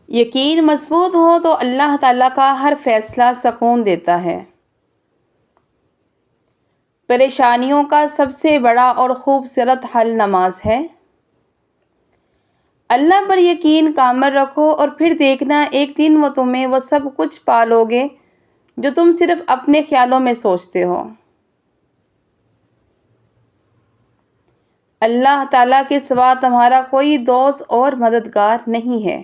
یقین مضبوط ہو تو اللہ تعالیٰ کا ہر فیصلہ سکون دیتا ہے۔ پریشانیوں کا سب سے بڑا اور خوبصورت حل نماز ہے۔ اللہ پر یقین کامل رکھو اور پھر دیکھنا ایک دن وہ تمہیں وہ سب کچھ پالو گے جو تم صرف اپنے خیالوں میں سوچتے ہو۔ اللہ تعالیٰ کے سوا تمہارا کوئی دوست اور مددگار نہیں ہے۔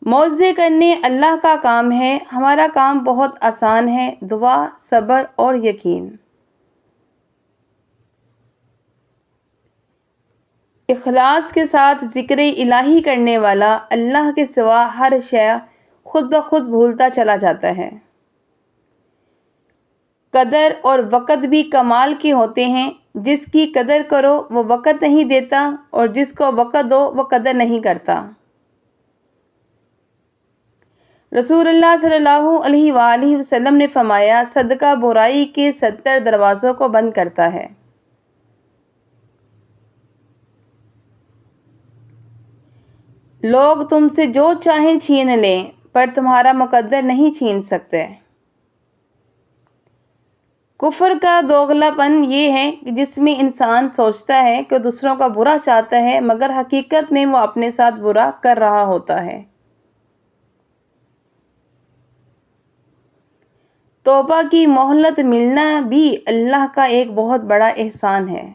معجزے کرنے اللہ کا کام ہے، ہمارا کام بہت آسان ہے۔ دعا، صبر اور یقین۔ اخلاص کے ساتھ ذکر الہی کرنے والا اللہ کے سوا ہر شے خود بخود بھولتا چلا جاتا ہے۔ قدر اور وقت بھی کمال کے ہوتے ہیں۔ جس کی قدر کرو وہ وقت نہیں دیتا اور جس کو وقت دو وہ قدر نہیں کرتا۔ رسول اللہ صلی اللہ علیہ وآلہ وسلم نے فرمایا، صدقہ برائی کے 70 دروازوں کو بند کرتا ہے۔ لوگ تم سے جو چاہیں چھین لیں پر تمہارا مقدر نہیں چھین سکتے۔ کفر کا دوغلا پن یہ ہے کہ جس میں انسان سوچتا ہے کہ دوسروں کا برا چاہتا ہے مگر حقیقت میں وہ اپنے ساتھ برا کر رہا ہوتا ہے۔ توبہ کی مہلت ملنا بھی اللہ کا ایک بہت بڑا احسان ہے۔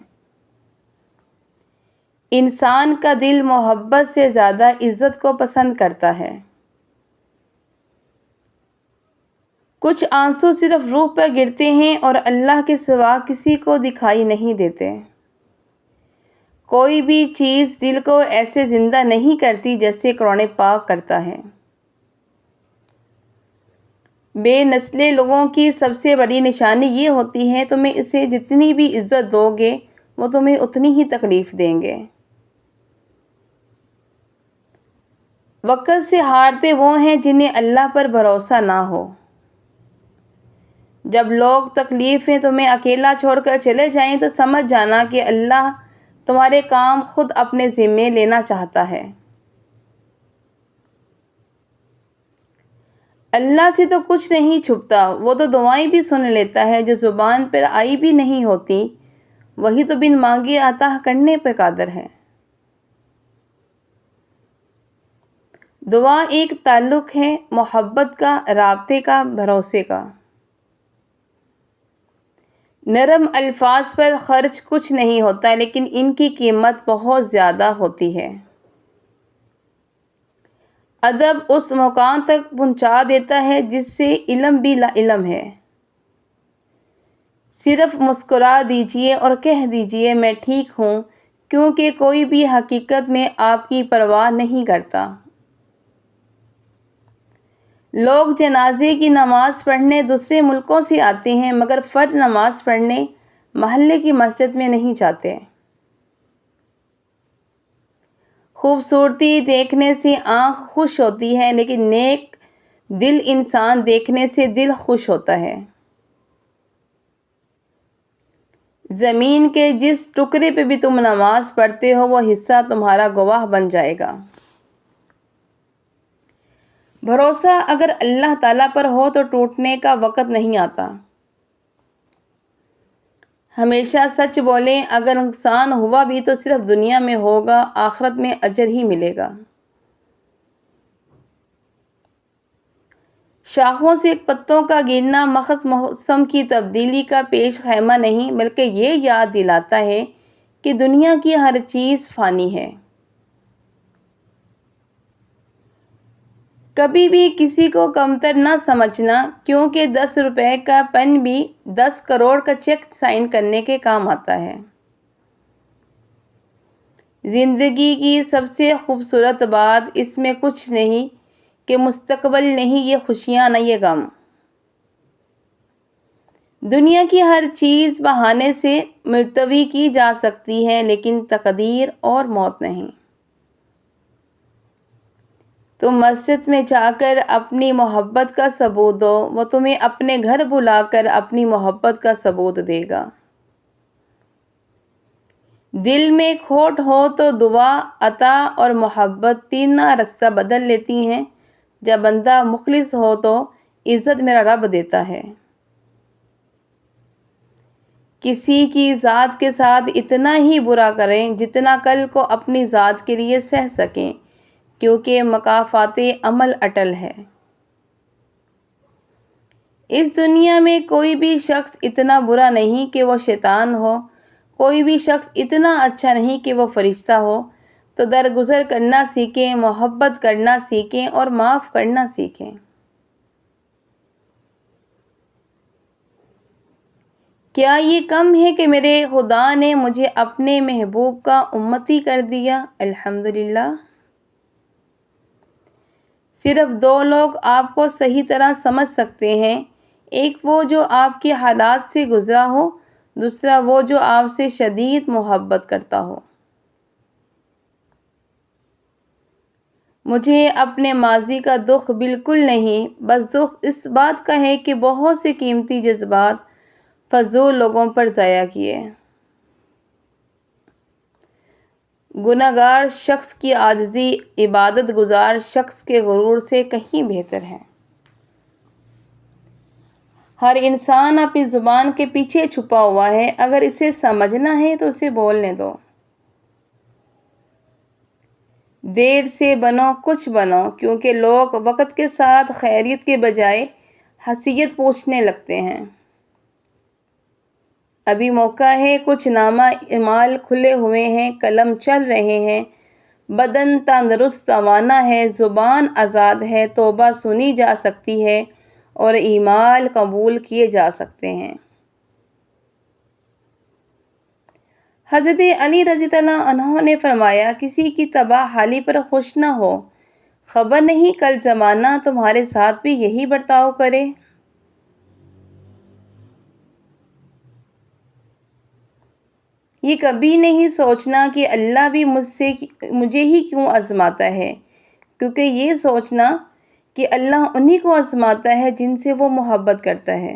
انسان کا دل محبت سے زیادہ عزت کو پسند کرتا ہے۔ کچھ آنسو صرف روح پر گرتے ہیں اور اللہ کے سوا کسی کو دکھائی نہیں دیتے۔ کوئی بھی چیز دل کو ایسے زندہ نہیں کرتی جیسے قرآن پاک کرتا ہے۔ بے نسلے لوگوں کی سب سے بڑی نشانی یہ ہوتی ہے تمہیں اسے جتنی بھی عزت دو گے وہ تمہیں اتنی ہی تکلیف دیں گے۔ وقت سے ہارتے وہ ہیں جنہیں اللہ پر بھروسہ نہ ہو۔ جب لوگ تکلیف میں تمہیں اکیلا چھوڑ کر چلے جائیں تو سمجھ جانا کہ اللہ تمہارے کام خود اپنے ذمے لینا چاہتا ہے۔ اللہ سے تو کچھ نہیں چھپتا، وہ تو دعائیں بھی سن لیتا ہے جو زبان پر آئی بھی نہیں ہوتی، وہی تو بن مانگے عطا کرنے پہ قادر ہے۔ دعا ایک تعلق ہے، محبت کا، رابطے کا، بھروسے کا۔ نرم الفاظ پر خرچ کچھ نہیں ہوتا لیکن ان کی قیمت بہت زیادہ ہوتی ہے۔ ادب اس مقام تک پہنچا دیتا ہے جس سے علم بھی لا علم ہے۔ صرف مسکرا دیجئے اور کہہ دیجئے میں ٹھیک ہوں، کیونکہ کوئی بھی حقیقت میں آپ کی پرواہ نہیں کرتا۔ لوگ جنازے کی نماز پڑھنے دوسرے ملکوں سے آتے ہیں مگر فرض نماز پڑھنے محلے کی مسجد میں نہیں جاتے۔ خوبصورتی دیکھنے سے آنکھ خوش ہوتی ہے لیکن نیک دل انسان دیکھنے سے دل خوش ہوتا ہے۔ زمین کے جس ٹکڑے پہ بھی تم نماز پڑھتے ہو وہ حصہ تمہارا گواہ بن جائے گا۔ بھروسہ اگر اللہ تعالیٰ پر ہو تو ٹوٹنے کا وقت نہیں آتا۔ ہمیشہ سچ بولیں، اگر نقصان ہوا بھی تو صرف دنیا میں ہوگا، آخرت میں اجر ہی ملے گا۔ شاخوں سے پتوں کا گرنا محض موسم کی تبدیلی کا پیش خیمہ نہیں بلکہ یہ یاد دلاتا ہے کہ دنیا کی ہر چیز فانی ہے۔ کبھی بھی کسی کو کمتر نہ سمجھنا، کیونکہ 10 روپے کا پین بھی 10 کروڑ کا چیک سائن کرنے کے کام آتا ہے۔ زندگی کی سب سے خوبصورت بات اس میں کچھ نہیں کہ مستقبل نہیں یہ خوشیاں نہ یہ غم۔ دنیا کی ہر چیز بہانے سے ملتوی کی جا سکتی ہے لیکن تقدیر اور موت نہیں۔ تم مسجد میں جا کر اپنی محبت کا ثبوت دو، وہ تمہیں اپنے گھر بلا کر اپنی محبت کا ثبوت دے گا۔ دل میں کھوٹ ہو تو دعا، عطا اور محبت تینوں راستہ بدل لیتی ہیں۔ جب بندہ مخلص ہو تو عزت میرا رب دیتا ہے۔ کسی کی ذات کے ساتھ اتنا ہی برا کریں جتنا کل کو اپنی ذات کے لیے سہ سکیں، کیونکہ مکافات عمل اٹل ہے۔ اس دنیا میں کوئی بھی شخص اتنا برا نہیں کہ وہ شیطان ہو، کوئی بھی شخص اتنا اچھا نہیں کہ وہ فرشتہ ہو۔ تو درگزر کرنا سیکھیں، محبت کرنا سیکھیں اور معاف کرنا سیکھیں۔ کیا یہ کم ہے کہ میرے خدا نے مجھے اپنے محبوب کا امتی کر دیا؟ الحمدللہ۔ صرف دو لوگ آپ کو صحیح طرح سمجھ سکتے ہیں، ایک وہ جو آپ کے حالات سے گزرا ہو، دوسرا وہ جو آپ سے شدید محبت کرتا ہو۔ مجھے اپنے ماضی کا دکھ بالکل نہیں، بس دکھ اس بات کا ہے کہ بہت سے قیمتی جذبات فضول لوگوں پر ضائع کیے۔ گنہگار شخص کی عاجزی عبادت گزار شخص کے غرور سے کہیں بہتر ہے۔ ہر انسان اپنی زبان کے پیچھے چھپا ہوا ہے، اگر اسے سمجھنا ہے تو اسے بولنے دو۔ دیر سے بنو کچھ بنو، کیونکہ لوگ وقت کے ساتھ خیریت کے بجائے حیثیت پوچھنے لگتے ہیں۔ ابھی موقع ہے، کچھ نامہ اعمال کھلے ہوئے ہیں، قلم چل رہے ہیں، بدن تندرست توانا ہے، زبان آزاد ہے، توبہ سنی جا سکتی ہے اور اعمال قبول کیے جا سکتے ہیں۔ حضرت علی رضی اللہ عنہ نے فرمایا، کسی کی تباہ حالی پر خوش نہ ہو، خبر نہیں کل زمانہ تمہارے ساتھ بھی یہی برتاؤ کرے۔ یہ کبھی نہیں سوچنا کہ اللہ بھی مجھے ہی کیوں آزماتا ہے، کیونکہ یہ سوچنا کہ اللہ انہی کو آزماتا ہے جن سے وہ محبت کرتا ہے۔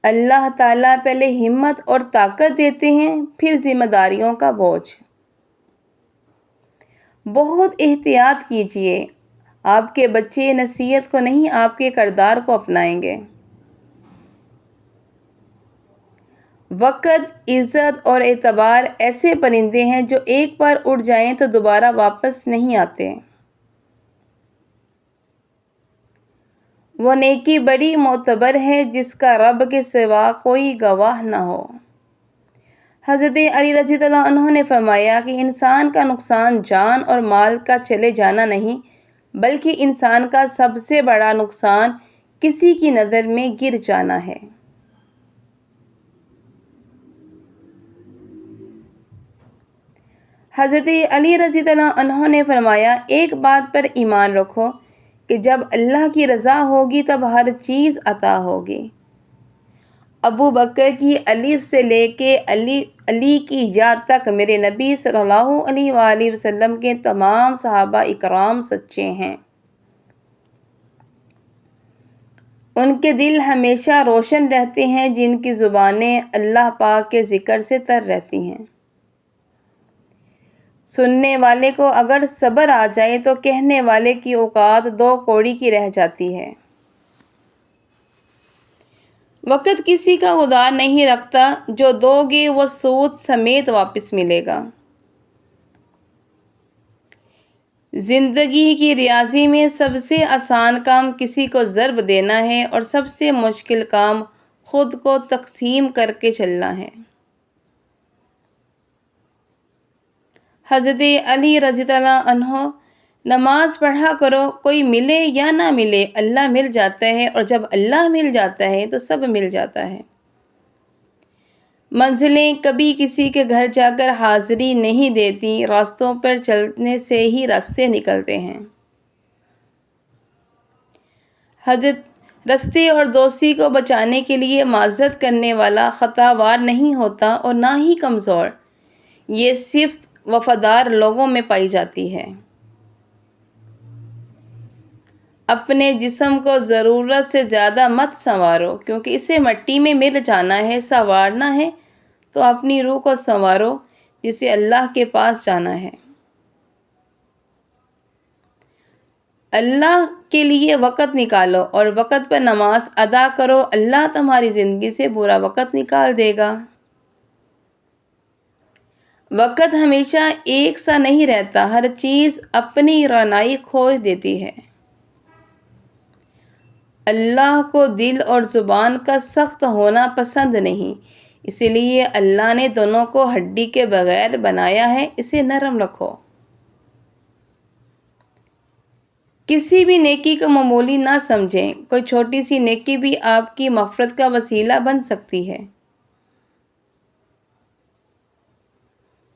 اللہ تعالیٰ پہلے ہمت اور طاقت دیتے ہیں، پھر ذمہ داریوں کا بوجھ۔ بہت احتیاط کیجیے، آپ کے بچے نصیحت کو نہیں آپ کے کردار کو اپنائیں گے۔ وقت، عزت اور اعتبار ایسے پرندے ہیں جو ایک بار اڑ جائیں تو دوبارہ واپس نہیں آتے۔ وہ نیکی بڑی معتبر ہے جس کا رب کے سوا کوئی گواہ نہ ہو۔ حضرت علی رضی اللہ عنہ نے فرمایا کہ انسان کا نقصان جان اور مال کا چلے جانا نہیں، بلکہ انسان کا سب سے بڑا نقصان کسی کی نظر میں گر جانا ہے۔ حضرت علی رضی اللہ عنہ نے فرمایا، ایک بات پر ایمان رکھو کہ جب اللہ کی رضا ہوگی تب ہر چیز عطا ہوگی۔ ابو بکر کی الف سے لے کے علی کی یا تک میرے نبی صلی اللہ علیہ وآلہ وسلم کے تمام صحابہ اکرام سچے ہیں۔ ان کے دل ہمیشہ روشن رہتے ہیں، جن کی زبانیں اللہ پاک کے ذکر سے تر رہتی ہیں۔ سننے والے کو اگر صبر آ جائے تو کہنے والے کی اوقات دو کوڑی کی رہ جاتی ہے۔ وقت کسی کا ادار نہیں رکھتا، جو دو گے وہ سود سمیت واپس ملے گا۔ زندگی کی ریاضی میں سب سے آسان کام کسی کو ضرب دینا ہے اور سب سے مشکل کام خود کو تقسیم کر کے چلنا ہے۔ حضرت علی رضی اللہ عنہ، نماز پڑھا کرو، کوئی ملے یا نہ ملے اللہ مل جاتا ہے، اور جب اللہ مل جاتا ہے تو سب مل جاتا ہے۔ منزلیں کبھی کسی کے گھر جا کر حاضری نہیں دیتی، راستوں پر چلنے سے ہی راستے نکلتے ہیں۔ حضرت راستے اور دوستی کو بچانے کے لیے معذرت کرنے والا خطا وار نہیں ہوتا اور نہ ہی کمزور، یہ صرف وفادار لوگوں میں پائی جاتی ہے۔ اپنے جسم کو ضرورت سے زیادہ مت سنوارو، کیونکہ اسے مٹی میں مل جانا ہے، سنوارنا ہے تو اپنی روح کو سنوارو جسے اللہ کے پاس جانا ہے۔ اللہ کے لیے وقت نکالو اور وقت پر نماز ادا کرو، اللہ تمہاری زندگی سے برا وقت نکال دے گا۔ وقت ہمیشہ ایک سا نہیں رہتا، ہر چیز اپنی رعنائی کھوج دیتی ہے۔ اللہ کو دل اور زبان کا سخت ہونا پسند نہیں، اسی لیے اللہ نے دونوں کو ہڈی کے بغیر بنایا ہے، اسے نرم رکھو۔ کسی بھی نیکی کو معمولی نہ سمجھیں، کوئی چھوٹی سی نیکی بھی آپ کی مغفرت کا وسیلہ بن سکتی ہے۔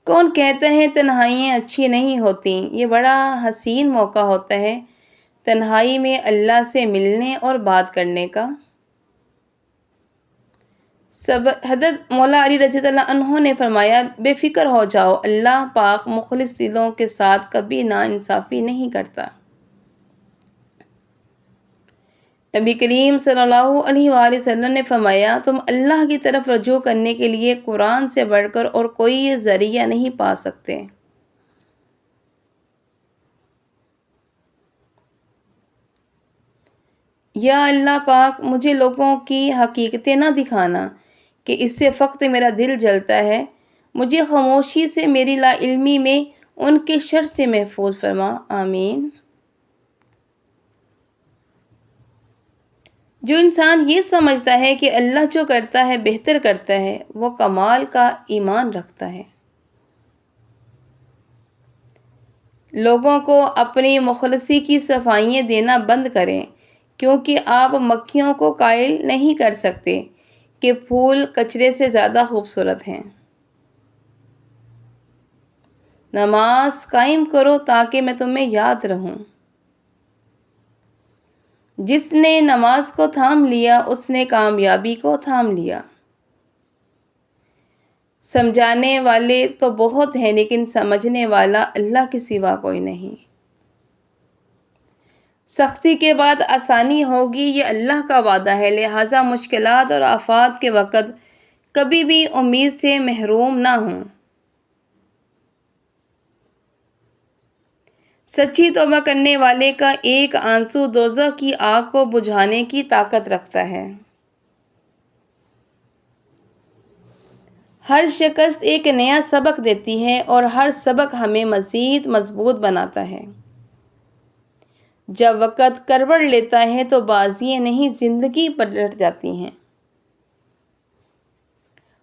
کون کہتا ہے تنہائیاں اچھی نہیں ہوتیں؟ یہ بڑا حسین موقع ہوتا ہے تنہائی میں اللہ سے ملنے اور بات کرنے کا۔ حضرت مولا علی رضی اللہ عنہ نے فرمایا، بے فکر ہو جاؤ، اللہ پاک مخلص دلوں کے ساتھ کبھی ناانصافی نہیں کرتا۔ نبی کریم صلی اللہ علیہ وآلہ وسلم نے فرمایا، تم اللہ کی طرف رجوع کرنے کے لیے قرآن سے بڑھ کر اور کوئی ذریعہ نہیں پا سکتے۔ یا اللہ پاک، مجھے لوگوں کی حقیقتیں نہ دکھانا کہ اس سے فقط میرا دل جلتا ہے، مجھے خاموشی سے میری لا علمی میں ان کے شر سے محفوظ فرما، آمین۔ جو انسان یہ سمجھتا ہے کہ اللہ جو کرتا ہے بہتر کرتا ہے، وہ کمال کا ایمان رکھتا ہے۔ لوگوں کو اپنی مخلصی کی صفائیاں دینا بند کریں، کیونکہ آپ مکھیوں کو قائل نہیں کر سکتے کہ پھول کچرے سے زیادہ خوبصورت ہیں۔ نماز قائم کرو تاکہ میں تمہیں یاد رہوں۔ جس نے نماز کو تھام لیا اس نے کامیابی کو تھام لیا۔ سمجھانے والے تو بہت ہیں لیکن سمجھنے والا اللہ کے سوا کوئی نہیں۔ سختی کے بعد آسانی ہوگی، یہ اللہ کا وعدہ ہے، لہٰذا مشکلات اور آفات کے وقت کبھی بھی امید سے محروم نہ ہوں۔ سچی توبہ کرنے والے کا ایک آنسو دوزخ کی آگ کو بجھانے کی طاقت رکھتا ہے۔ ہر شکست ایک نیا سبق دیتی ہے اور ہر سبق ہمیں مزید مضبوط بناتا ہے۔ جب وقت کروٹ لیتا ہے تو بازیاں نہیں زندگی پلٹ جاتی ہیں۔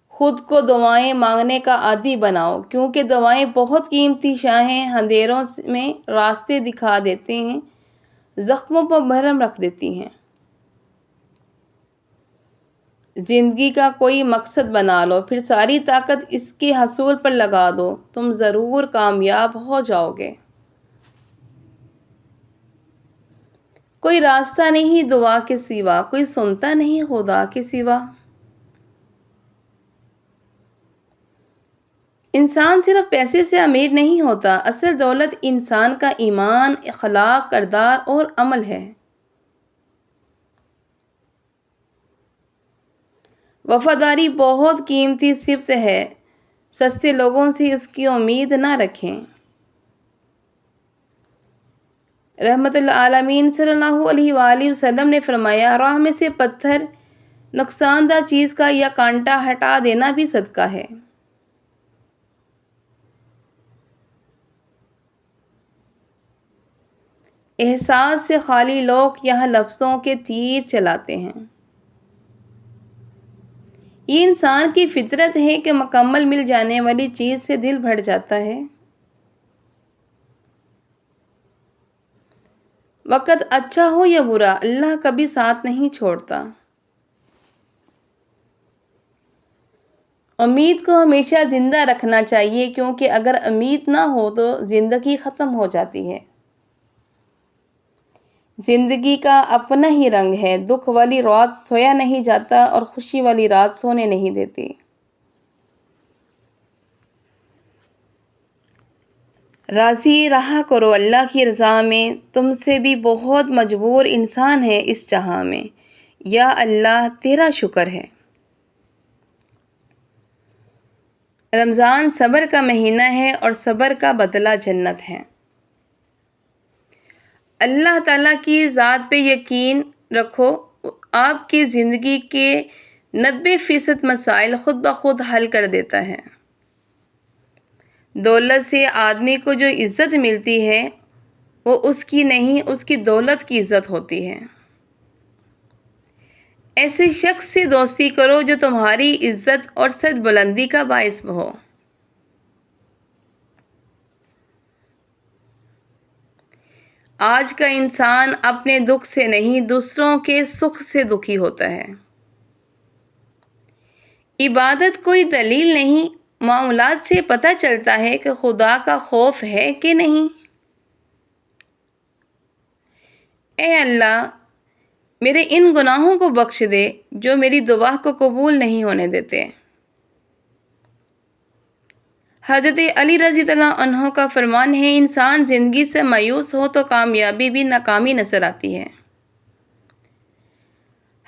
خود کو دعائیں مانگنے کا عادی بناؤ، کیونکہ دعائیں بہت قیمتی شاہ ہیں، اندھیروں میں راستے دکھا دیتے ہیں، زخموں پر مرہم رکھ دیتی ہیں۔ زندگی کا کوئی مقصد بنا لو، پھر ساری طاقت اس کے حصول پر لگا دو، تم ضرور کامیاب ہو جاؤ گے۔ کوئی راستہ نہیں دعا کے سوا، کوئی سنتا نہیں خدا کے سوا۔ انسان صرف پیسے سے امیر نہیں ہوتا، اصل دولت انسان کا ایمان، اخلاق، کردار اور عمل ہے۔ وفاداری بہت قیمتی صفت ہے، سستے لوگوں سے اس کی امید نہ رکھیں۔ رحمت العالمین صلی اللہ علیہ وآلہ وسلم نے فرمایا، راہ میں سے پتھر، نقصان دہ چیز کا یا کانٹا ہٹا دینا بھی صدقہ ہے۔ احساس سے خالی لوگ یہاں لفظوں کے تیر چلاتے ہیں۔ یہ انسان کی فطرت ہے کہ مکمل مل جانے والی چیز سے دل بھر جاتا ہے۔ وقت اچھا ہو یا برا، اللہ کبھی ساتھ نہیں چھوڑتا۔ امید کو ہمیشہ زندہ رکھنا چاہیے، کیونکہ اگر امید نہ ہو تو زندگی ختم ہو جاتی ہے۔ زندگی کا اپنا ہی رنگ ہے، دکھ والی رات سویا نہیں جاتا اور خوشی والی رات سونے نہیں دیتی۔ راضی رہا کرو اللہ کی رضا میں، تم سے بھی بہت مجبور انسان ہے اس جہاں میں، یا اللہ تیرا شکر ہے۔ رمضان صبر کا مہینہ ہے اور صبر کا بدلہ جنت ہے۔ اللہ تعالیٰ کی ذات پہ یقین رکھو، آپ کی زندگی کے 90% مسائل خود بخود حل کر دیتا ہے۔ دولت سے آدمی کو جو عزت ملتی ہے وہ اس کی نہیں، اس کی دولت کی عزت ہوتی ہے۔ ایسے شخص سے دوستی کرو جو تمہاری عزت اور سر بلندی کا باعث ہو۔ آج کا انسان اپنے دکھ سے نہیں، دوسروں کے سکھ سے دکھی ہوتا ہے۔ عبادت کوئی دلیل نہیں، معاملات سے پتہ چلتا ہے کہ خدا کا خوف ہے کہ نہیں۔ اے اللہ، میرے ان گناہوں کو بخش دے جو میری دعا کو قبول نہیں ہونے دیتے۔ حضرت علی رضی اللہ عنہ کا فرمان ہے، انسان زندگی سے مایوس ہو تو کامیابی بھی ناکامی نظر آتی ہے۔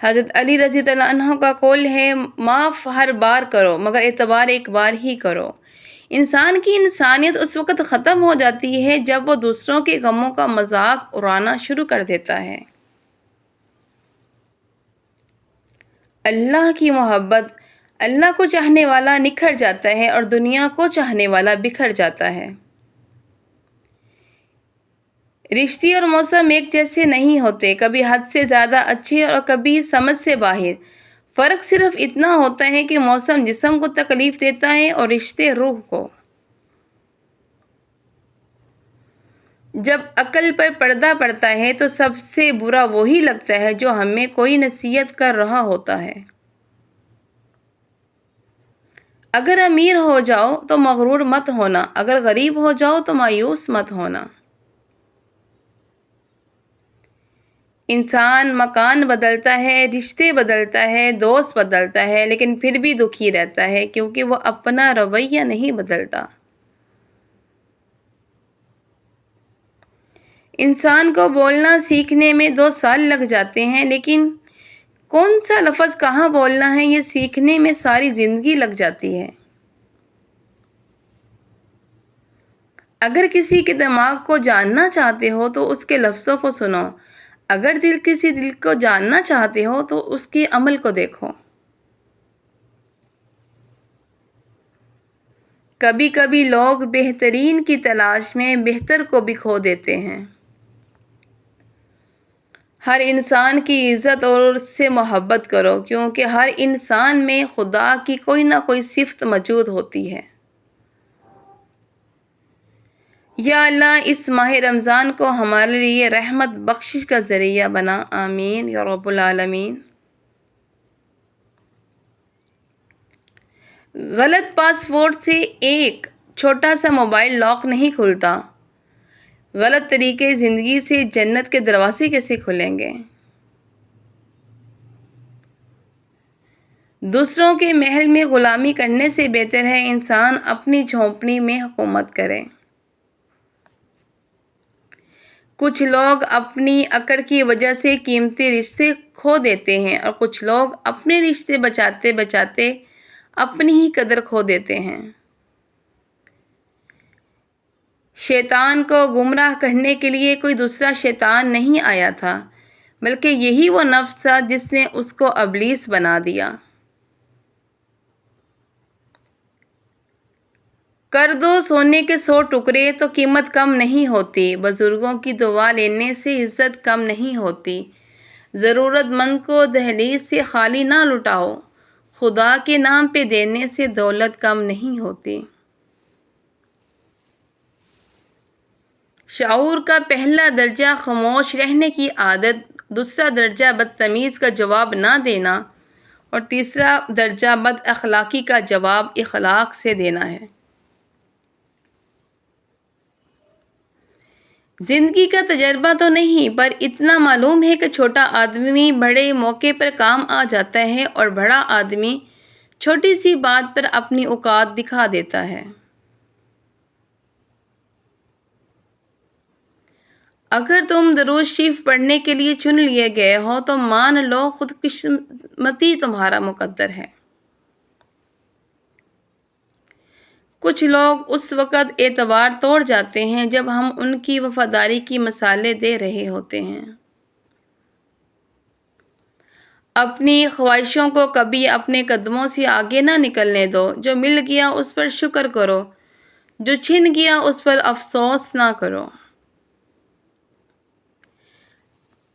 حضرت علی رضی اللہ عنہ کا قول ہے، معاف ہر بار کرو مگر اعتبار ایک بار ہی کرو۔ انسان کی انسانیت اس وقت ختم ہو جاتی ہے جب وہ دوسروں کے غموں کا مذاق اڑانا شروع کر دیتا ہے۔ اللہ کی محبت، اللہ کو چاہنے والا نکھر جاتا ہے اور دنیا کو چاہنے والا بکھر جاتا ہے۔ رشتے اور موسم ایک جیسے نہیں ہوتے، کبھی حد سے زیادہ اچھے اور کبھی سمجھ سے باہر۔ فرق صرف اتنا ہوتا ہے کہ موسم جسم کو تکلیف دیتا ہے اور رشتے روح کو۔ جب عقل پر پردہ پڑتا ہے تو سب سے برا وہی لگتا ہے جو ہمیں کوئی نصیحت کر رہا ہوتا ہے۔ اگر امیر ہو جاؤ تو مغرور مت ہونا، اگر غریب ہو جاؤ تو مایوس مت ہونا۔ انسان مکان بدلتا ہے، رشتے بدلتا ہے، دوست بدلتا ہے، لیکن پھر بھی دکھی رہتا ہے کیونکہ وہ اپنا رویہ نہیں بدلتا۔ انسان کو بولنا سیکھنے میں 2 سال لگ جاتے ہیں، لیکن کون سا لفظ کہاں بولنا ہے یہ سیکھنے میں ساری زندگی لگ جاتی ہے۔ اگر کسی کے دماغ کو جاننا چاہتے ہو تو اس کے لفظوں کو سنو، اگر کسی دل کو جاننا چاہتے ہو تو اس کے عمل کو دیکھو۔ کبھی کبھی لوگ بہترین کی تلاش میں بہتر کو بھی کھو دیتے ہیں۔ ہر انسان کی عزت اور اس سے محبت کرو کیونکہ ہر انسان میں خدا کی کوئی نہ کوئی صفت موجود ہوتی ہے۔ یا اللہ، اس ماہ رمضان کو ہمارے لیے رحمت بخشش کا ذریعہ بنا، آمین یا رب العالمین۔ غلط پاسورڈ سے ایک چھوٹا سا موبائل لاک نہیں کھلتا، غلط طریقے زندگی سے جنت کے دروازے کیسے کھلیں گے؟ دوسروں کے محل میں غلامی کرنے سے بہتر ہے انسان اپنی جھونپڑی میں حکومت کرے۔ کچھ لوگ اپنی اکڑ کی وجہ سے قیمتی رشتے کھو دیتے ہیں اور کچھ لوگ اپنے رشتے بچاتے بچاتے اپنی ہی قدر کھو دیتے ہیں۔ شیطان کو گمراہ کرنے کے لیے کوئی دوسرا شیطان نہیں آیا تھا، بلکہ یہی وہ نفس تھا جس نے اس کو ابلیس بنا دیا۔ کر دو سونے کے 100 ٹکڑے تو قیمت کم نہیں ہوتی، بزرگوں کی دعا لینے سے عزت کم نہیں ہوتی۔ ضرورت مند کو دہلیز سے خالی نہ لٹاؤ، خدا کے نام پہ دینے سے دولت کم نہیں ہوتی۔ شعور کا پہلا درجہ خاموش رہنے کی عادت، دوسرا درجہ بدتمیز کا جواب نہ دینا اور تیسرا درجہ بد اخلاقی کا جواب اخلاق سے دینا ہے۔ زندگی کا تجربہ تو نہیں، پر اتنا معلوم ہے کہ چھوٹا آدمی بڑے موقع پر کام آ جاتا ہے اور بڑا آدمی چھوٹی سی بات پر اپنی اوقات دکھا دیتا ہے۔ اگر تم درود شریف پڑھنے کے لیے چن لیے گئے ہو تو مان لو خود قسمتی تمہارا مقدر ہے۔ کچھ لوگ اس وقت اعتبار توڑ جاتے ہیں جب ہم ان کی وفاداری کی مثالیں دے رہے ہوتے ہیں۔ اپنی خواہشوں کو کبھی اپنے قدموں سے آگے نہ نکلنے دو۔ جو مل گیا اس پر شکر کرو، جو چھن گیا اس پر افسوس نہ کرو۔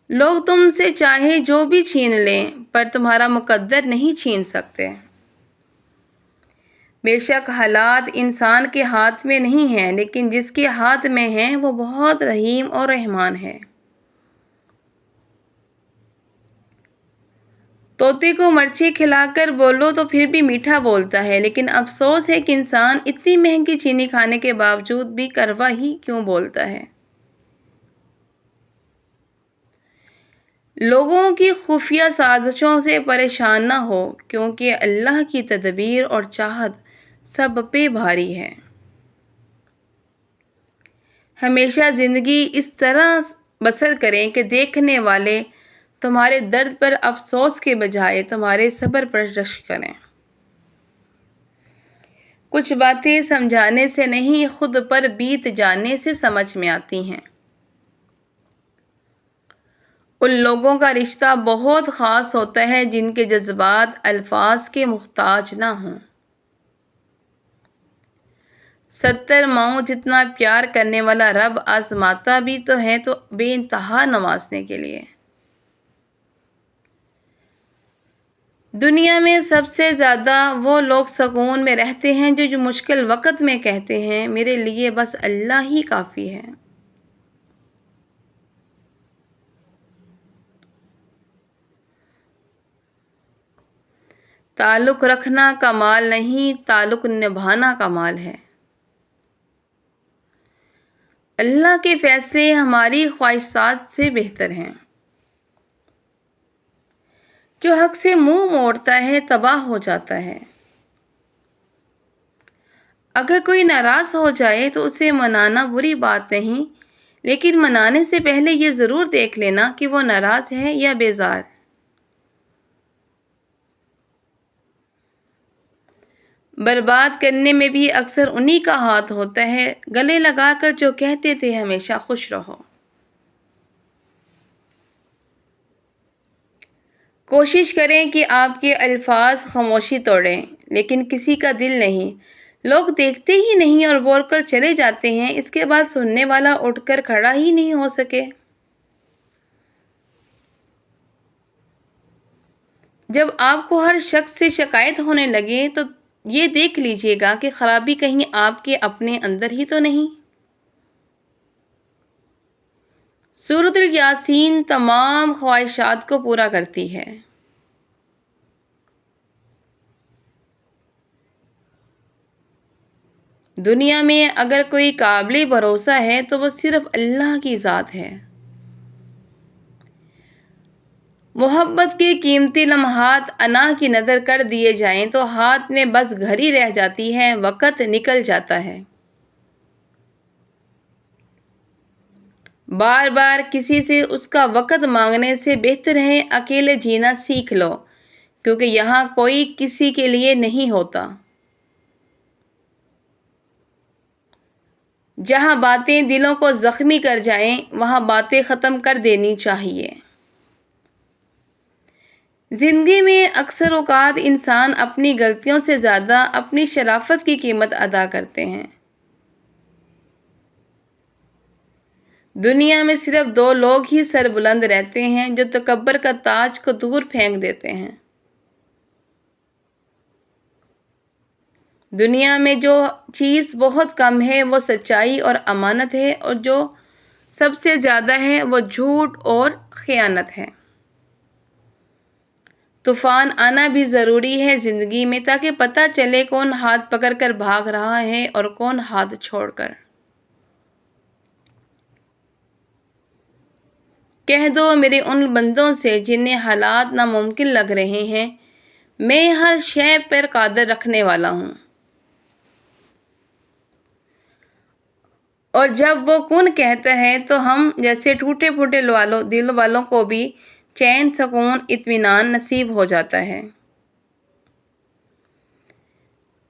لوگ تم سے چاہے جو بھی چھین لیں پر تمہارا مقدر نہیں چھین سکتے۔ بے شک حالات انسان کے ہاتھ میں نہیں ہیں، لیکن جس کے ہاتھ میں ہیں وہ بہت رحیم اور رحمان ہے۔ طوطے کو مرچیں کھلا کر بولو تو پھر بھی میٹھا بولتا ہے، لیکن افسوس ہے کہ انسان اتنی مہنگی چینی کھانے کے باوجود بھی کڑوا ہی کیوں بولتا ہے۔ لوگوں کی خفیہ سازشوں سے پریشان نہ ہو، کیونکہ اللہ کی تدبیر اور چاہت سب پہ بھاری ہے۔ ہمیشہ زندگی اس طرح بسر کریں کہ دیکھنے والے تمہارے درد پر افسوس کے بجائے تمہارے صبر پر رشک کریں۔ کچھ باتیں سمجھانے سے نہیں، خود پر بیت جانے سے سمجھ میں آتی ہیں۔ ان لوگوں کا رشتہ بہت خاص ہوتا ہے جن کے جذبات الفاظ کے محتاج نہ ہوں۔ 70 ماؤں جتنا پیار کرنے والا رب آزماتا بھی تو ہے تو بے انتہا نوازنے کے لیے۔ دنیا میں سب سے زیادہ وہ لوگ سکون میں رہتے ہیں جو مشکل وقت میں کہتے ہیں میرے لیے بس اللہ ہی کافی ہے۔ تعلق رکھنا کمال نہیں، تعلق نبھانا کمال ہے۔ اللہ کے فیصلے ہماری خواہشات سے بہتر ہیں۔ جو حق سے منہ موڑتا ہے تباہ ہو جاتا ہے۔ اگر کوئی ناراض ہو جائے تو اسے منانا بری بات نہیں، لیکن منانے سے پہلے یہ ضرور دیکھ لینا کہ وہ ناراض ہے یا بیزار۔ برباد کرنے میں بھی اکثر انہی کا ہاتھ ہوتا ہے، گلے لگا کر جو کہتے تھے ہمیشہ خوش رہو۔ کوشش کریں کہ آپ کے الفاظ خاموشی توڑیں، لیکن کسی کا دل نہیں۔ لوگ دیکھتے ہی نہیں اور بول کر چلے جاتے ہیں، اس کے بعد سننے والا اٹھ کر کھڑا ہی نہیں ہو سکے۔ جب آپ کو ہر شخص سے شکایت ہونے لگے تو یہ دیکھ لیجیے گا کہ خرابی کہیں آپ کے اپنے اندر ہی تو نہیں۔ سورۃ الیاسین تمام خواہشات کو پورا کرتی ہے۔ دنیا میں اگر کوئی قابل بھروسہ ہے تو وہ صرف اللہ کی ذات ہے۔ محبت کے قیمتی لمحات انا کی نظر کر دیے جائیں تو ہاتھ میں بس گھڑی رہ جاتی ہے، وقت نکل جاتا ہے۔ بار بار کسی سے اس کا وقت مانگنے سے بہتر ہے اکیلے جینا سیکھ لو، کیونکہ یہاں کوئی کسی کے لیے نہیں ہوتا۔ جہاں باتیں دلوں کو زخمی کر جائیں وہاں باتیں ختم کر دینی چاہیے۔ زندگی میں اکثر اوقات انسان اپنی غلطیوں سے زیادہ اپنی شرافت کی قیمت ادا کرتے ہیں۔ دنیا میں صرف 2 لوگ ہی سر بلند رہتے ہیں جو تکبر کا تاج کو دور پھینک دیتے ہیں۔ دنیا میں جو چیز بہت کم ہے وہ سچائی اور امانت ہے، اور جو سب سے زیادہ ہے وہ جھوٹ اور خیانت ہے۔ طوفان آنا بھی ضروری ہے زندگی میں تاکہ پتہ چلے کون ہاتھ پکڑ کر بھاگ رہا ہے اور کون ہاتھ چھوڑ کر۔ کہہ دو میرے ان بندوں سے جنہیں حالات ناممکن لگ رہے ہیں، میں ہر شے پر قدرت رکھنے والا ہوں۔ اور جب وہ کن کہتا ہے تو ہم جیسے ٹوٹے پھوٹے دل والوں کو بھی چین، سکون، اطمینان نصیب ہو جاتا ہے۔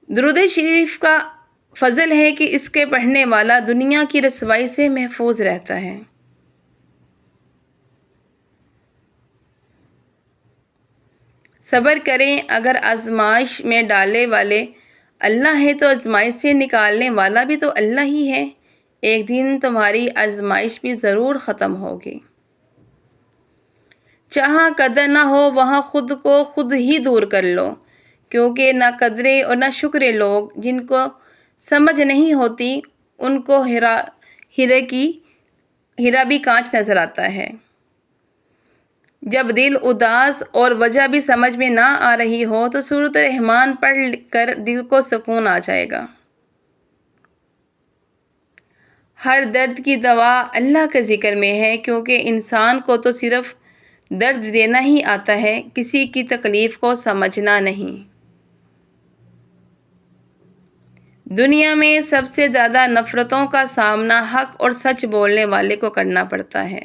درود شریف کا فضل ہے کہ اس کے پڑھنے والا دنیا کی رسوائی سے محفوظ رہتا ہے۔ صبر کریں، اگر آزمائش میں ڈالنے والے اللہ ہے تو آزمائش سے نکالنے والا بھی تو اللہ ہی ہے۔ ایک دن تمہاری آزمائش بھی ضرور ختم ہوگی۔ جہاں قدر نہ ہو وہاں خود کو خود ہی دور کر لو، کیونکہ نہ قدرے اور نہ شکرے لوگ جن کو سمجھ نہیں ہوتی ان کو ہیرا بھی کانچ نظر آتا ہے۔ جب دل اداس اور وجہ بھی سمجھ میں نہ آ رہی ہو تو سورۃ الرحمن پڑھ کر دل کو سکون آ جائے گا۔ ہر درد کی دوا اللہ کے ذکر میں ہے، کیونکہ انسان کو تو صرف درد دینا ہی آتا ہے، کسی کی تکلیف کو سمجھنا نہیں۔ دنیا میں سب سے زیادہ نفرتوں کا سامنا حق اور سچ بولنے والے کو کرنا پڑتا ہے۔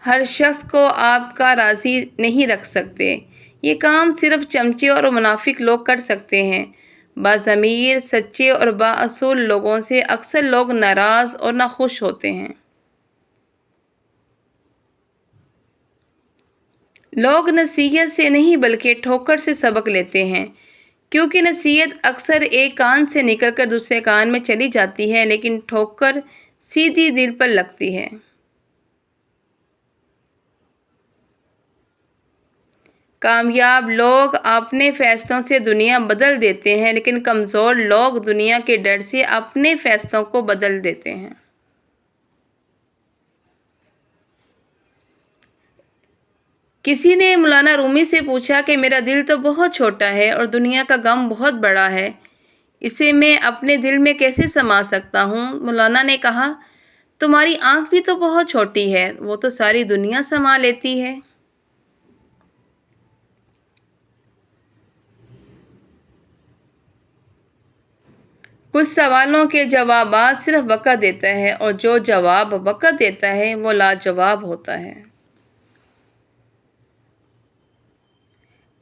ہر شخص کو آپ کا راضی نہیں رکھ سکتے، یہ کام صرف چمچے اور منافق لوگ کر سکتے ہیں۔ باضمیر، سچے اور بااصول لوگوں سے اکثر لوگ ناراض اور ناخوش ہوتے ہیں۔ لوگ نصیحت سے نہیں بلکہ ٹھوکر سے سبق لیتے ہیں، کیونکہ نصیحت اکثر ایک کان سے نکل کر دوسرے کان میں چلی جاتی ہے، لیکن ٹھوکر سیدھی دل پر لگتی ہے۔ کامیاب لوگ اپنے فیصلوں سے دنیا بدل دیتے ہیں، لیکن کمزور لوگ دنیا کے ڈر سے اپنے فیصلوں کو بدل دیتے ہیں۔ کسی نے مولانا رومی سے پوچھا کہ میرا دل تو بہت چھوٹا ہے اور دنیا کا غم بہت بڑا ہے، اسے میں اپنے دل میں کیسے سما سکتا ہوں؟ مولانا نے کہا، تمہاری آنکھ بھی تو بہت چھوٹی ہے، وہ تو ساری دنیا سما لیتی ہے۔ کچھ سوالوں کے جوابات صرف وقت دیتا ہے، اور جو جواب وقت دیتا ہے وہ لاجواب ہوتا ہے۔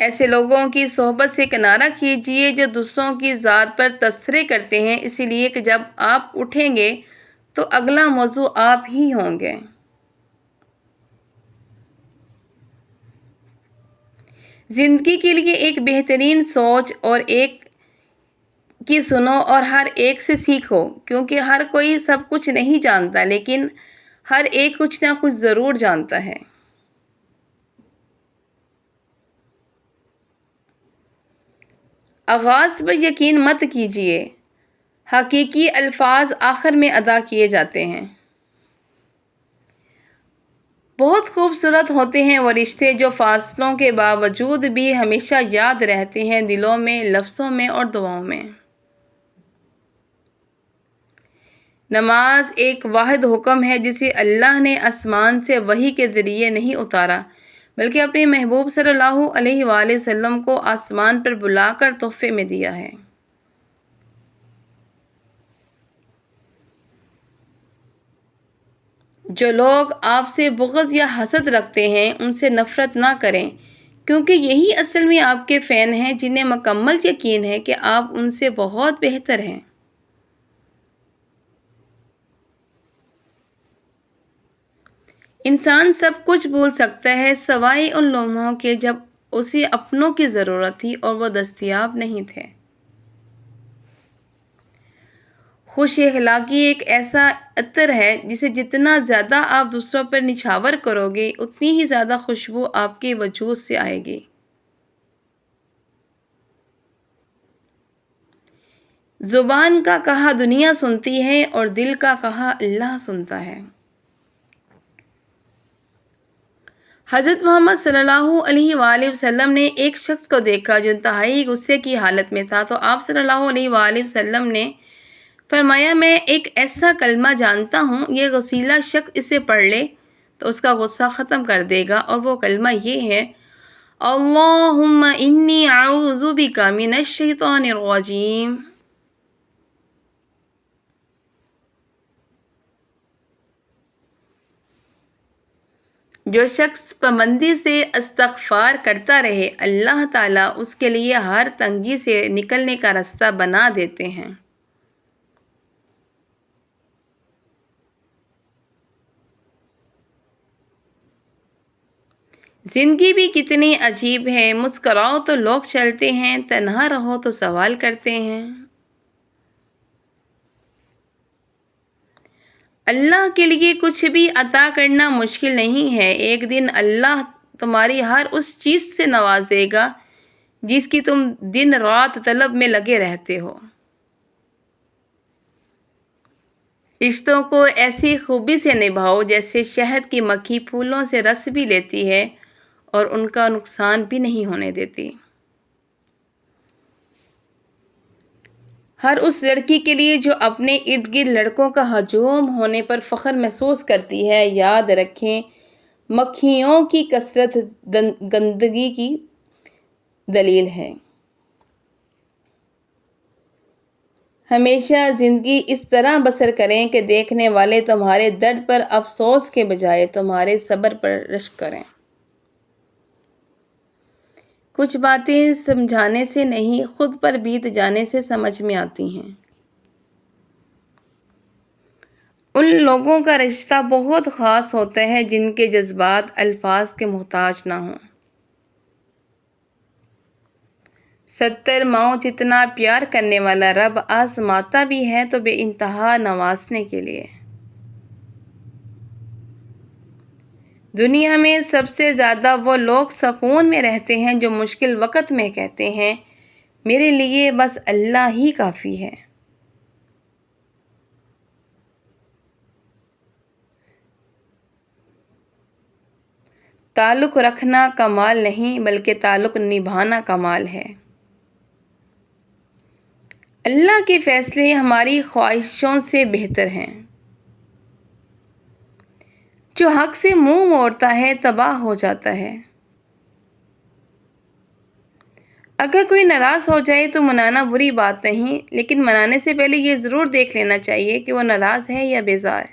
ایسے لوگوں کی صحبت سے کنارہ کیجیے جو دوسروں کی ذات پر تبصرے کرتے ہیں، اس لیے کہ جب آپ اٹھیں گے تو اگلا موضوع آپ ہی ہوں گے۔ زندگی کے لیے ایک بہترین سوچ اور ایک کی سنو اور ہر ایک سے سیکھو، کیونکہ ہر کوئی سب کچھ نہیں جانتا، لیکن ہر ایک کچھ نہ کچھ ضرور جانتا ہے۔ آغاز پر یقین مت کیجیے، حقیقی الفاظ آخر میں ادا کیے جاتے ہیں۔ بہت خوبصورت ہوتے ہیں وہ رشتے جو فاصلوں کے باوجود بھی ہمیشہ یاد رہتے ہیں، دلوں میں، لفظوں میں اور دعاؤں میں۔ نماز ایک واحد حکم ہے جسے اللہ نے آسمان سے وحی کے ذریعے نہیں اتارا، بلکہ اپنے محبوب صلی اللہ علیہ وآلہ وسلم کو آسمان پر بلا کر تحفے میں دیا ہے۔ جو لوگ آپ سے بغض یا حسد رکھتے ہیں ان سے نفرت نہ کریں، کیونکہ یہی اصل میں آپ کے فین ہیں جنہیں مکمل یقین ہے کہ آپ ان سے بہت بہتر ہیں۔ انسان سب کچھ بھول سکتا ہے سوائے ان لمحوں کے جب اسے اپنوں کی ضرورت تھی اور وہ دستیاب نہیں تھے۔ خوش اخلاقی ایک ایسا عطر ہے جسے جتنا زیادہ آپ دوسروں پر نچھاور کرو گے اتنی ہی زیادہ خوشبو آپ کے وجود سے آئے گی۔ زبان کا کہا دنیا سنتی ہے اور دل کا کہا اللہ سنتا ہے۔ حضرت محمد صلی اللہ علیہ وآلہ وسلم نے ایک شخص کو دیکھا جو انتہائی غصے کی حالت میں تھا، تو آپ صلی اللہ علیہ وآلہ وسلم نے فرمایا، میں ایک ایسا کلمہ جانتا ہوں، یہ غصیلا شخص اسے پڑھ لے تو اس کا غصہ ختم کر دے گا، اور وہ کلمہ یہ ہے، اللہم انی اعوذ بک من الشیطان الرجیم۔ جو شخص پابندی سے استغفار کرتا رہے، اللہ تعالیٰ اس کے لیے ہر تنگی سے نکلنے کا راستہ بنا دیتے ہیں۔ زندگی بھی کتنی عجیب ہے، مسکراؤ تو لوگ چلتے ہیں، تنہا رہو تو سوال کرتے ہیں۔ اللہ کے لیے کچھ بھی عطا کرنا مشکل نہیں ہے۔ ایک دن اللہ تمہاری ہر اس چیز سے نواز دے گا جس کی تم دن رات طلب میں لگے رہتے ہو۔ رشتوں کو ایسی خوبی سے نبھاؤ جیسے شہد کی مکھی پھولوں سے رس بھی لیتی ہے اور ان کا نقصان بھی نہیں ہونے دیتی۔ ہر اس لڑکی کے لیے جو اپنے ارد گرد لڑکوں کا ہجوم ہونے پر فخر محسوس کرتی ہے، یاد رکھیں مکھیوں کی کثرت گندگی کی دلیل ہے۔ ہمیشہ زندگی اس طرح بسر کریں کہ دیکھنے والے تمہارے درد پر افسوس کے بجائے تمہارے صبر پر رشک کریں۔ کچھ باتیں سمجھانے سے نہیں، خود پر بیت جانے سے سمجھ میں آتی ہیں۔ ان لوگوں کا رشتہ بہت خاص ہوتا ہے جن کے جذبات الفاظ کے محتاج نہ ہوں۔ 70 ماؤں جتنا پیار کرنے والا رب آزماتا بھی ہے تو بے انتہا نوازنے کے لیے۔ دنیا میں سب سے زیادہ وہ لوگ سکون میں رہتے ہیں جو مشکل وقت میں کہتے ہیں میرے لیے بس اللہ ہی کافی ہے۔ تعلق رکھنا کمال نہیں بلکہ تعلق نبھانا کمال ہے۔ اللہ کے فیصلے ہماری خواہشوں سے بہتر ہیں۔ جو حق سے منہ موڑتا ہے تباہ ہو جاتا ہے۔ اگر کوئی ناراض ہو جائے تو منانا بری بات نہیں، لیکن منانے سے پہلے یہ ضرور دیکھ لینا چاہیے کہ وہ ناراض ہے یا بیزار۔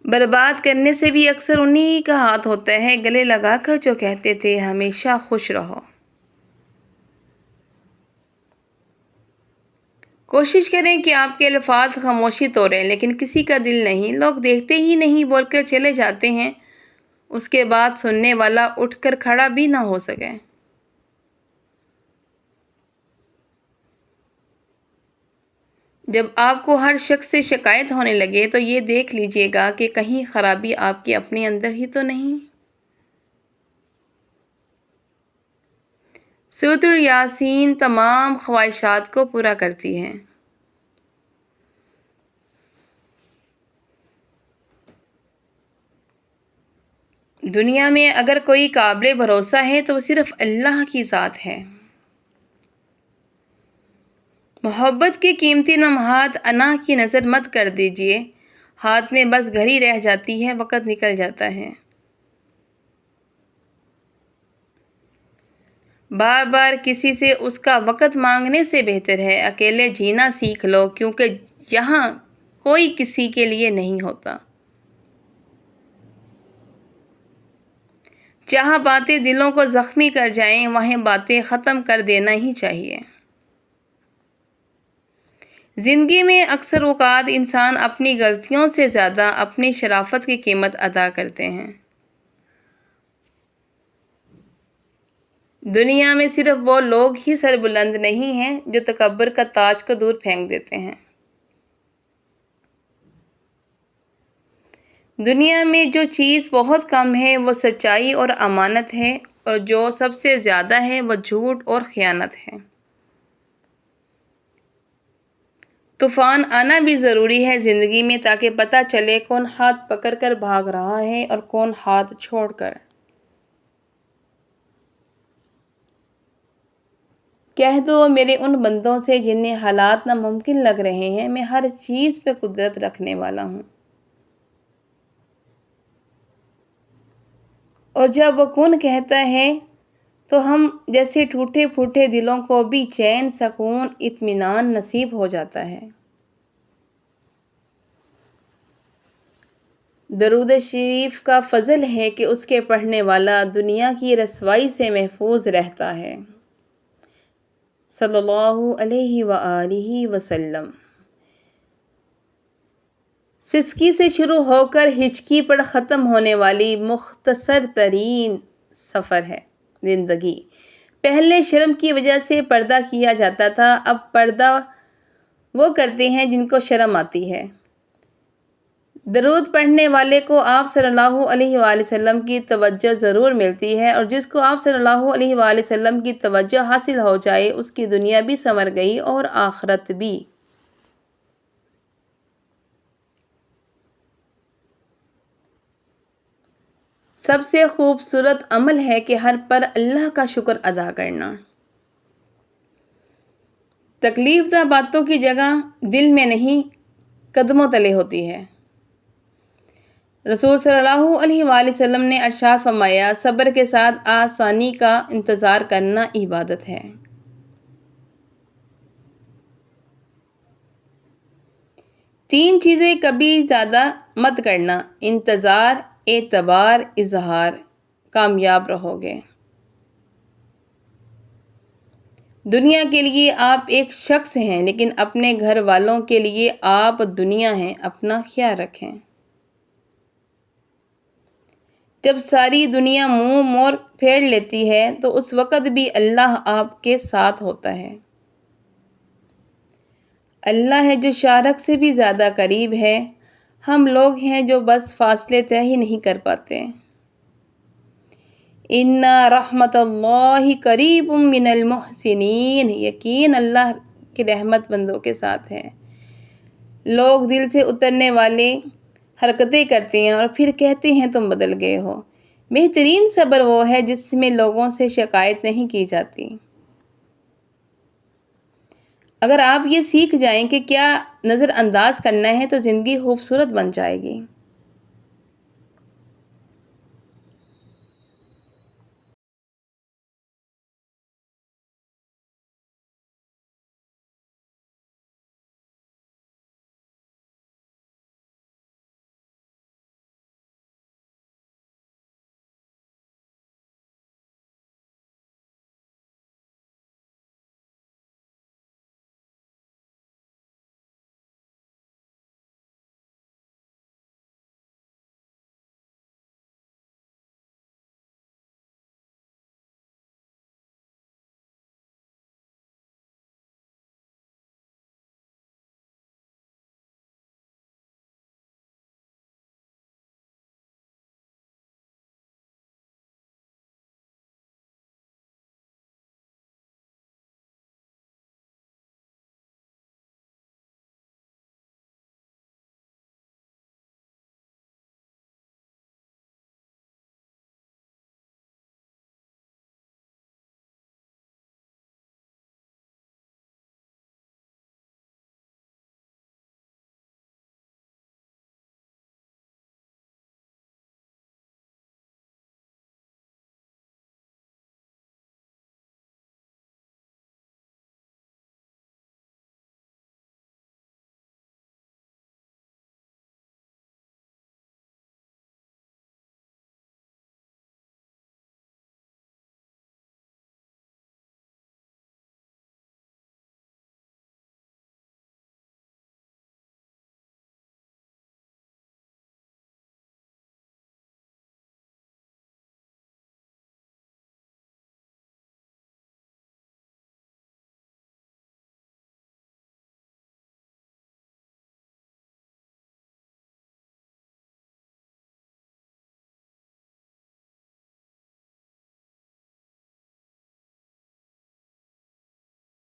برباد کرنے سے بھی اکثر انہی کا ہاتھ ہوتا ہے، گلے لگا کر جو کہتے تھے ہمیشہ خوش رہو۔ کوشش کریں کہ آپ کے الفاظ خاموشی توڑیں، لیکن کسی کا دل نہیں۔ لوگ دیکھتے ہی نہیں بول کر چلے جاتے ہیں، اس کے بعد سننے والا اٹھ کر کھڑا بھی نہ ہو سکے۔ جب آپ کو ہر شخص سے شکایت ہونے لگے تو یہ دیکھ لیجیے گا کہ کہیں خرابی آپ کے اپنے اندر ہی تو نہیں۔ سورۃ یاسین تمام خواہشات کو پورا کرتی ہے۔ دنیا میں اگر کوئی قابل بھروسہ ہے تو وہ صرف اللہ کی ذات ہے۔ محبت کے قیمتی لمحات انا کی نظر مت کر دیجیے، ہاتھ میں بس گھڑی رہ جاتی ہے، وقت نکل جاتا ہے۔ بار بار کسی سے اس کا وقت مانگنے سے بہتر ہے اکیلے جینا سیکھ لو، کیونکہ یہاں کوئی کسی کے لیے نہیں ہوتا۔ جہاں باتیں دلوں کو زخمی کر جائیں وہیں باتیں ختم کر دینا ہی چاہیے۔ زندگی میں اکثر اوقات انسان اپنی غلطیوں سے زیادہ اپنی شرافت کی قیمت ادا کرتے ہیں۔ دنیا میں صرف وہ لوگ ہی سربلند نہیں ہیں جو تکبر کا تاج کو دور پھینک دیتے ہیں۔ دنیا میں جو چیز بہت کم ہے وہ سچائی اور امانت ہے، اور جو سب سے زیادہ ہے وہ جھوٹ اور خیانت ہے۔ طوفان آنا بھی ضروری ہے زندگی میں تاکہ پتہ چلے کون ہاتھ پکڑ کر بھاگ رہا ہے اور کون ہاتھ چھوڑ کر۔ کہہ دو میرے ان بندوں سے جنہیں حالات ناممکن لگ رہے ہیں میں ہر چیز پہ قدرت رکھنے والا ہوں۔ اور جب وہ کون کہتا ہے تو ہم جیسے ٹوٹے پھوٹے دلوں کو بھی چین، سکون، اطمینان نصیب ہو جاتا ہے۔ درود شریف کا فضل ہے کہ اس کے پڑھنے والا دنیا کی رسوائی سے محفوظ رہتا ہے۔ صلی اللہ علیہ وآلہ وسلم۔ سسکی سے شروع ہو کر ہچکی پر ختم ہونے والی مختصر ترین سفر ہے زندگی۔ پہلے شرم کی وجہ سے پردہ کیا جاتا تھا، اب پردہ وہ کرتے ہیں جن کو شرم آتی ہے۔ درود پڑھنے والے کو آپ صلی اللہ علیہ وآلہ وسلم کی توجہ ضرور ملتی ہے، اور جس کو آپ صلی اللہ علیہ وآلہ وسلم کی توجہ حاصل ہو جائے اس کی دنیا بھی سنور گئی اور آخرت بھی۔ سب سے خوبصورت عمل ہے کہ ہر پر اللہ کا شکر ادا کرنا۔ تکلیف دہ باتوں کی جگہ دل میں نہیں قدموں تلے ہوتی ہے۔ رسول صلی اللہ علیہ وآلہ وسلم نے ارشاد فرمایا، صبر کے ساتھ آسانی کا انتظار کرنا عبادت ہے۔ تین چیزیں کبھی زیادہ مت کرنا: انتظار، اعتبار، اظہار، کامیاب رہو گے۔ دنیا کے لیے آپ ایک شخص ہیں، لیکن اپنے گھر والوں کے لیے آپ دنیا ہیں، اپنا خیال رکھیں۔ جب ساری دنیا منہ مور پھیر لیتی ہے تو اس وقت بھی اللہ آپ کے ساتھ ہوتا ہے۔ اللہ ہے جو شارک سے بھی زیادہ قریب ہے، ہم لوگ ہیں جو بس فاصلے طے ہی نہیں کر پاتے۔ ان رحمت اللہ قریب من المحسنین، یقین اللہ کی رحمت بندوں کے ساتھ ہے۔ لوگ دل سے اترنے والے حرکتیں کرتے ہیں اور پھر کہتے ہیں تم بدل گئے ہو۔ بہترین صبر وہ ہے جس میں لوگوں سے شکایت نہیں کی جاتی۔ اگر آپ یہ سیکھ جائیں کہ کیا نظر انداز کرنا ہے تو زندگی خوبصورت بن جائے گی۔